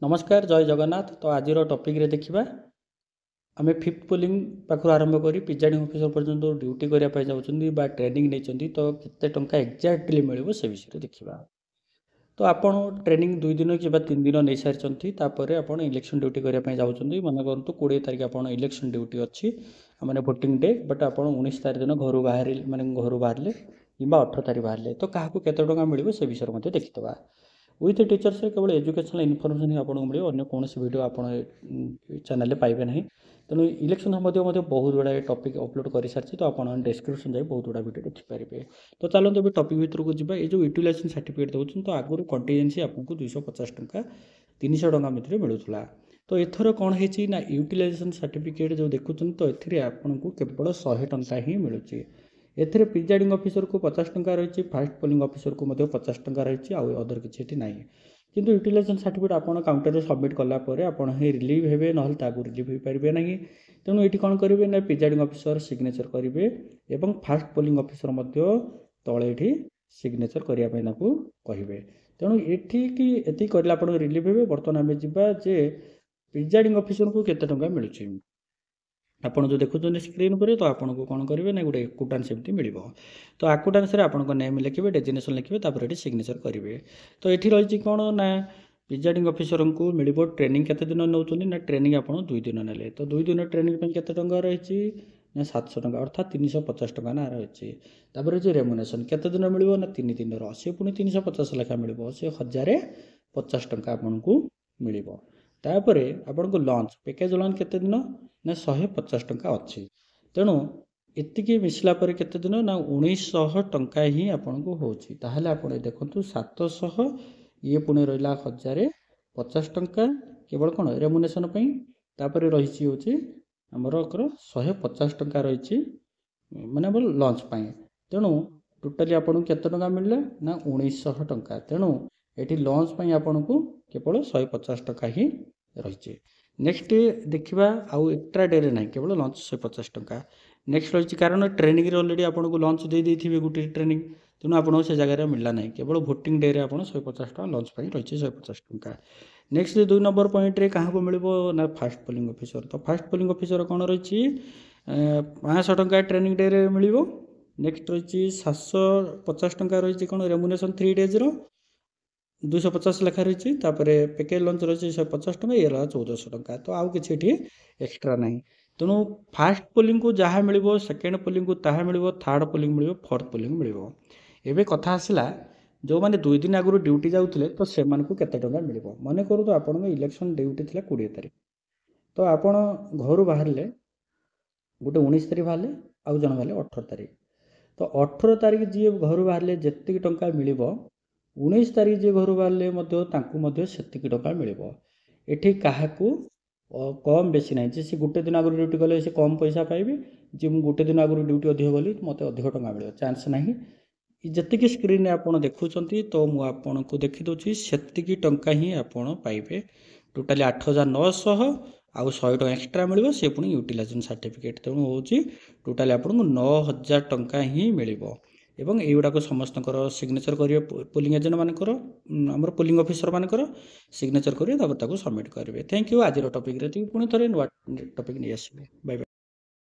नमस्कार जय जगन्नाथ। तो आज टॉपिक रे देखिबा आमे फिफ्थ पोलिंग पाखु आरंभ करी प्रिजाइडिंग ऑफिसर पर्यंत ड्यूटी करिया जाउछन्ती बा ट्रेनिंग नै तो केते टंका एक्जाक्टली मिलिबो से विषय देखिबा। तो आपण ट्रेनिंग 2 दिन कि 3 दिन नै सारचन्ती तापर आपण इलेक्शन ड्यूटी करिया जाउछन्ती। मन करंतु 20 तारिख आपण इलेक्शन ड्यूटी अछि माने वोटिंग डे, बट आपण 19 तारिख दिन घर बाहर माने घर बाहरले किबा 18 तारिख बाहरले तो काहाकू केते टंका मिलिबो से विषय मध्ये देखितबा। विथ टीचर्स केवल एजुकेशनल इनफॉरमेशन ही आपको मिले, अन्य कौन वीडियो आप चैनल पाइबे ना। तेणु इलेक्शन संबंधी बहुत गुड़ा टॉपिक अपलोड कर सारी, तो आप डिस्क्रिप्शन जाए बहुत गुड़ा वीडियो देखिपारे। तो चलते टॉपिक भर को जी, जो यूटिलाइजेशन सर्टिफिकेट दूसरी तो आगुरी कंटीजेंसी आपको 250 टंका 300 टंका भितर मिलूला। तो एथर कौन है ना यूटिलाइजेशन सर्टिफिकेट जो देखुं तो ये आपको केवल 100 टंका ही मिलूँ। एथिरे प्रिजाइडिंग ऑफिसर को 50 टंका रही, फास्ट पोलिंग ऑफिसर को 50 टंका रही, आउ अदर किसी ना। किंतु यूटिलाइजेशन सर्टिफिकेट आप काउंटर में सबमिट कलापर आप रिलीव हे ना रिलीव हो पारे ना। तेणु ये कौन करेंगे ना प्रिजाइडिंग ऑफिसर सिग्नेचर करेंगे और फास्ट पोलिंग ऑफिसर तले सिग्नेचर करने को कहे। तेणु ये कर रिलीव हे। बर्तमान आम जाजे प्रिजाइडिंग ऑफिसर को केते टंका मिलूँ आपन जो देखुं स्क्रीन पर, तो आपन को कौन करेंगे ना गोटे आक्विटेंस एमती मिल। तो आक्विटेंस आपन नेम लिखे, डेजिग्नेशन लिखे, ये सिग्नेचर करेंगे। तो ये रही कौन ना प्रिजाइडिंग ऑफिसर को मिल ट्रेनिंग केते दिन नौ ना ट्रेनिंग आप 2 दिन ना। तो 2 दिन ट्रेनिंग केते टंका रही ना 700 टंका अर्थात 350 टंका ना रही। तापर जो रेमुनेशन केते दिन मिल ना 3 दिन सी पुणी 350 लेखा मिल से 1050 टंका आपको मिल। तापर आपन को लंच पैकेज लंच केते दिन ना 150 टंका अच्छी। तेणु एतिकी मिसला पर केते दिन ना 1900 टंका ही आपन को होची। ताहले आपन देखंतु 700 ये पुणे रहिला 1050 टंका केवल कोन रेमुनेशन पई। तापर रहिची होची हमर 150 टंका रहिची माने बोल लंच पई। तेणु टोटली आपन केते टंका मिलले ना 1900 टंका। तेणु एठी लंच पई आपन को केवल 150 टंका ही रहिची। नेक्स्ट देखा आउ एक्स्ट्रा डे ना केवल लंच 150 टंका। नेक्स्ट रही कारण ट्रेनिंग अलरेडी आपको लंच दे देथिबे गोटे ट्रेनिंग, तेणु आपको से जगह मिलला ना केवल वोटिंग डे आप 150 टका लंच पर रही 150 टंका। नेक्स्ट 2 नंबर पॉइंट रे क्या मिल ना फास्ट पोलिंग ऑफिसर। तो फास्ट पोलिंग ऑफिसर कौन रही 500 टंका ट्रेनिंग डे रे मिल। नेक्स्ट रही 750 टंका रही कौन रेमुनेशन 3 डेज 250 लेखा रही। पैकेज लंच रही 150 टंका, ये रहा 1400 टंका। तो आउ कि एक्स्ट्रा ना। तेणु फास्ट पोलिंग को जहाँ मिल, सेकेंड पोलिंग को ताहा मिल, थर्ड पोलिंग मिल, फोर्थ पोलिंग मिल। एवं कथा आसला जो मैंने 2 दिन आगु ड्यूटी जाऊे तो से केते टंका मिल। मन करूँ तो आप इलेक्शन ड्यूटी थी 20 तारिख, तो आपण घर बाहर गोटे 19 तारिख बाहर आउ जन बाहर 18 तारिख। तो 18 तारिख जी घर बाहर जी टंका मिल 19 तारिख जी घर बाहर से टंका मिल। ये क्या कम बेसी ना जी गोटे दिन आगु ड्यूटी गले से कम पैसा पाइबे, जी मुझे गोटे दिन आगु ड्यूटी अधिक गली मत अधिक टंका मिल चांस ना। जी स्क्रीन आप देखुं तो मुझे देखीदे से टंका ही आप पाइबे। टोटाली 8900 आउ 100 टंका एक्स्ट्रा मिल से पुणी यूटिलाइजेशन सर्टिफिकेट। तेणु हूँ टोटाली आपको 9000 टंका ही मिल। एवं युवाक समस्त सिग्नेचर करेंगे पोलिंग एजेंट मानकर आम पोलिंग ऑफिसर मानकर सिग्नेचर करेंगे सबमिट करेंगे। Thank you. आज टॉपिक पुणी थे नुआ टॉपिक नहीं आसबे। Bye bye.